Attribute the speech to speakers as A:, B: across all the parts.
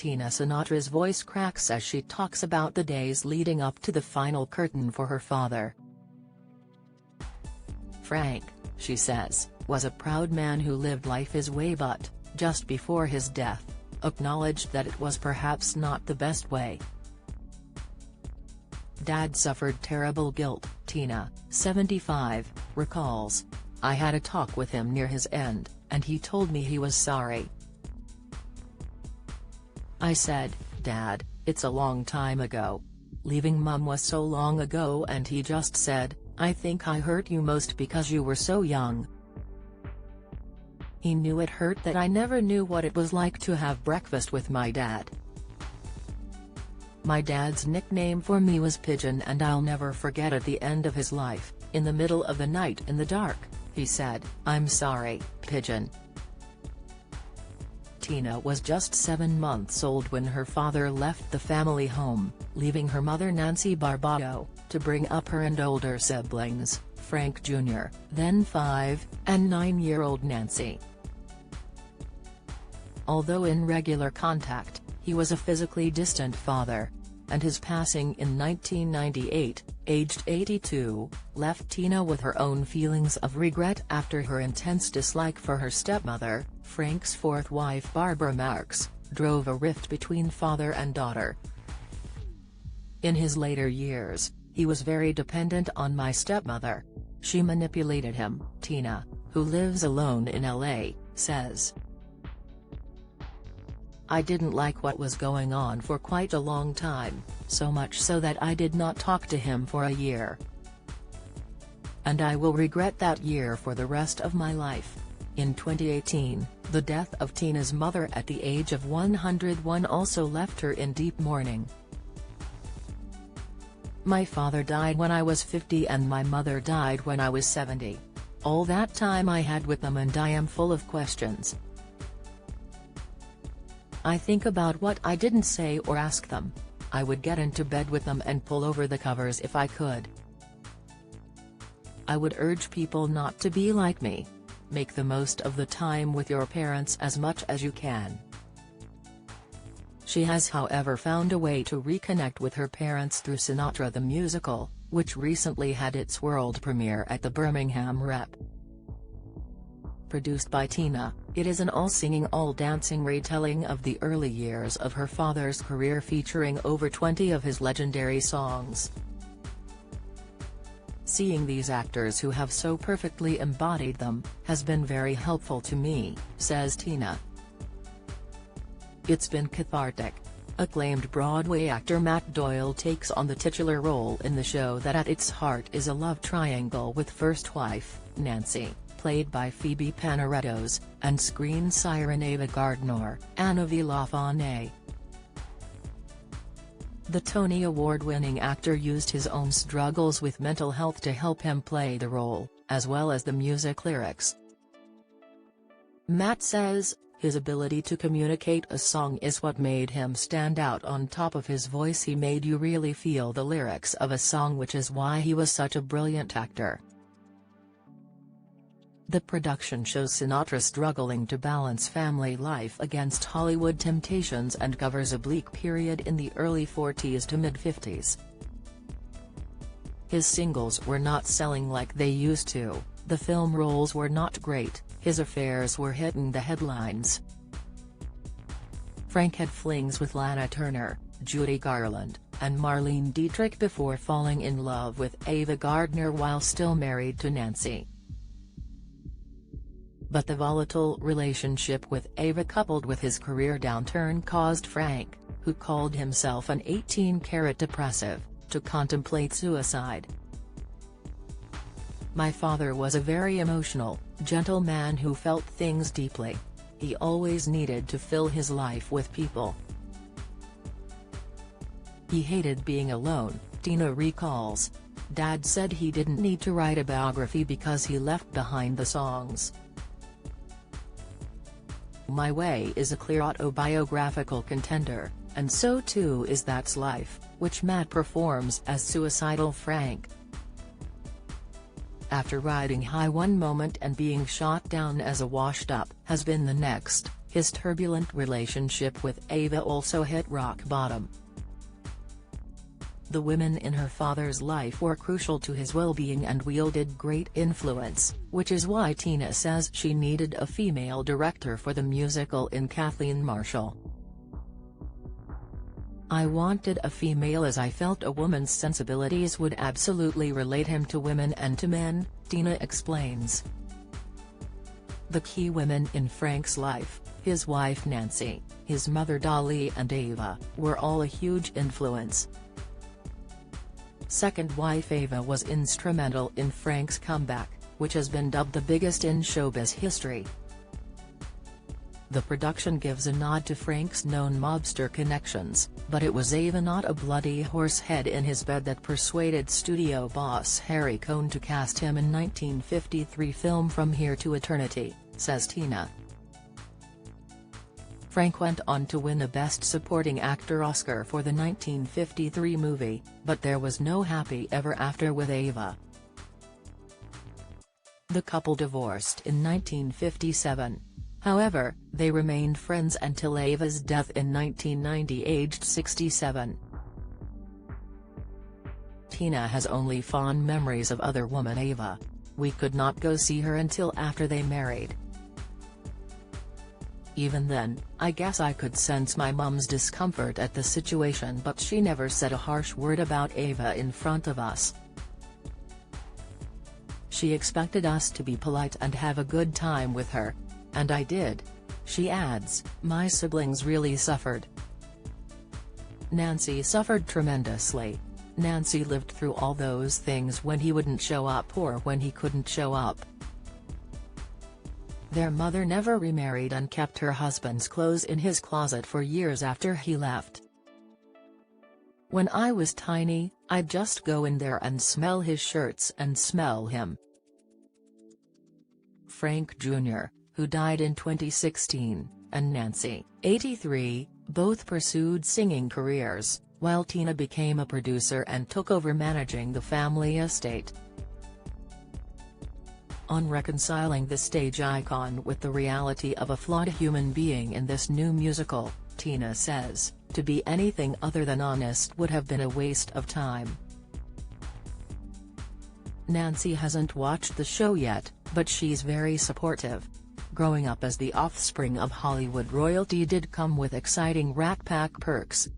A: Tina Sinatra's voice cracks as she talks about the days leading up to the final curtain for her father. Frank, she says, was a proud man who lived life his way but, just before his death, acknowledged that it was perhaps not the best way. Dad suffered terrible guilt, Tina, 75, recalls. I had a talk with him near his end, and he told me he was sorry. I said, Dad, it's a long time ago. Leaving Mum was so long ago, and he just said, I think I hurt you most because you were so young. He knew it hurt that I never knew what it was like to have breakfast with my dad. My dad's nickname for me was Pigeon, and I'll never forget at the end of his life, in the middle of the night in the dark, he said, I'm sorry, Pigeon. Tina was just 7 months old when her father left the family home, leaving her mother Nancy Barbado, to bring up her and older siblings, Frank Jr., then 5, and 9-year-old Nancy. Although in regular contact, he was a physically distant father, and his passing in 1998, aged 82, left Tina with her own feelings of regret after her intense dislike for her stepmother, Frank's fourth wife Barbara Marx, drove a rift between father and daughter. In his later years, he was very dependent on my stepmother. She manipulated him, Tina, who lives alone in LA, says. I didn't like what was going on for quite a long time, so much so that I did not talk to him for a year. And I will regret that year for the rest of my life. In 2018, the death of Tina's mother at the age of 101 also left her in deep mourning. My father died when I was 50 and my mother died when I was 70. All that time I had with them, and I am full of questions. I think about what I didn't say or ask them. I would get into bed with them and pull over the covers if I could. I would urge people not to be like me. Make the most of the time with your parents as much as you can. She has however found a way to reconnect with her parents through Sinatra the Musical, which recently had its world premiere at the Birmingham Rep. Produced by Tina, it is an all-singing all-dancing retelling of the early years of her father's career featuring over 20 of his legendary songs. Seeing these actors who have so perfectly embodied them, has been very helpful to me, says Tina. It's been cathartic. Acclaimed Broadway actor Matt Doyle takes on the titular role in the show that at its heart is a love triangle with first wife, Nancy, played by Phoebe Panarettos, and screen siren Ava Gardner, Anna Villafane. The Tony Award-winning actor used his own struggles with mental health to help him play the role, as well as the music lyrics. Matt says, his ability to communicate a song is what made him stand out. On top of his voice, he made you really feel the lyrics of a song, which is why he was such a brilliant actor. The production shows Sinatra struggling to balance family life against Hollywood temptations and covers a bleak period in the early 40s to mid-50s. His singles were not selling like they used to, the film roles were not great, his affairs were hitting the headlines. Frank had flings with Lana Turner, Judy Garland, and Marlene Dietrich before falling in love with Ava Gardner while still married to Nancy. But the volatile relationship with Ava coupled with his career downturn caused Frank, who called himself an 18-carat depressive, to contemplate suicide. My father was a very emotional, gentle man who felt things deeply. He always needed to fill his life with people. He hated being alone, Tina recalls. Dad said he didn't need to write a biography because he left behind the songs. My Way is a clear autobiographical contender, and so too is That's Life, which Matt performs as suicidal Frank. After riding high one moment and being shot down as a washed-up has been the next, his turbulent relationship with Ava also hit rock bottom. The women in her father's life were crucial to his well-being and wielded great influence, which is why Tina says she needed a female director for the musical in Kathleen Marshall. "I wanted a female as I felt a woman's sensibilities would absolutely relate him to women and to men," Tina explains. The key women in Frank's life, his wife Nancy, his mother Dolly and Ava, were all a huge influence. Second wife Ava was instrumental in Frank's comeback, which has been dubbed the biggest in showbiz history. The production gives a nod to Frank's known mobster connections, but it was Ava, not a bloody horse head in his bed, that persuaded studio boss Harry Cohn to cast him in 1953 film From Here to Eternity, says Tina. Frank went on to win a Best Supporting Actor Oscar for the 1953 movie, but there was no happy ever after with Ava. The couple divorced in 1957. However, they remained friends until Ava's death in 1990, aged 67. Tina has only fond memories of other woman Ava. "We could not go see her until after they married. Even then, I guess I could sense my mum's discomfort at the situation, but she never said a harsh word about Ava in front of us. She expected us to be polite and have a good time with her. And I did." She adds, "My siblings really suffered. Nancy suffered tremendously. Nancy lived through all those things when he wouldn't show up or when he couldn't show up. Their mother never remarried and kept her husband's clothes in his closet for years after he left. When I was tiny, I'd just go in there and smell his shirts and smell him." Frank Jr., who died in 2016, and Nancy, 83, both pursued singing careers, while Tina became a producer and took over managing the family estate. On reconciling the stage icon with the reality of a flawed human being in this new musical, Tina says, "To be anything other than honest would have been a waste of time." Nancy hasn't watched the show yet, but she's very supportive. "Growing up as the offspring of Hollywood royalty did come with exciting Rat Pack perks.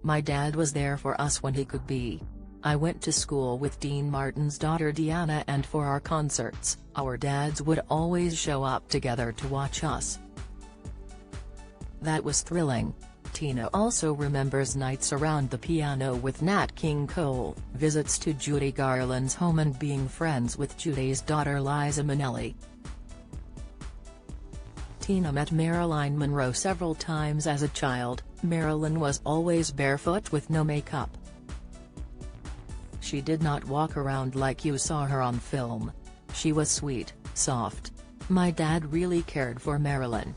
A: My dad was there for us when he could be. I went to school with Dean Martin's daughter Deanna, and for our concerts, our dads would always show up together to watch us. That was thrilling." Tina also remembers nights around the piano with Nat King Cole, visits to Judy Garland's home and being friends with Judy's daughter Liza Minnelli. Tina met Marilyn Monroe several times as a child. Marilyn was always barefoot with no makeup. She did not walk around like you saw her on film. She was sweet, soft. My dad really cared for Marilyn.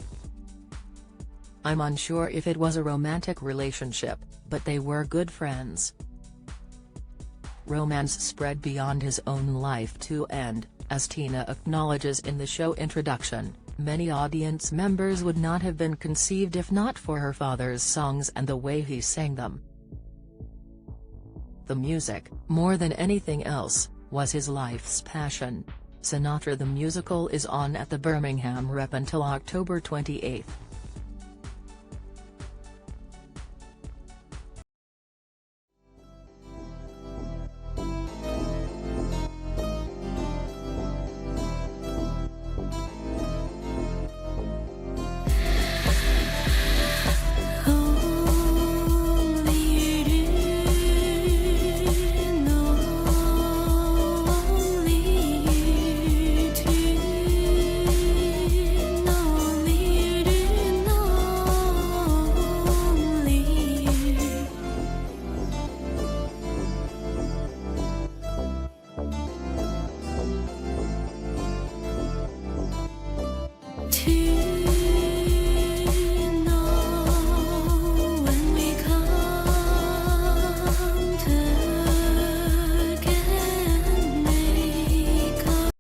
A: I'm unsure if it was a romantic relationship, but they were good friends. Romance spread beyond his own life too, and, as Tina acknowledges in the show introduction, many audience members would not have been conceived if not for her father's songs and the way he sang them. The music, more than anything else, was his life's passion. Sinatra the musical is on at the Birmingham Rep until October 28.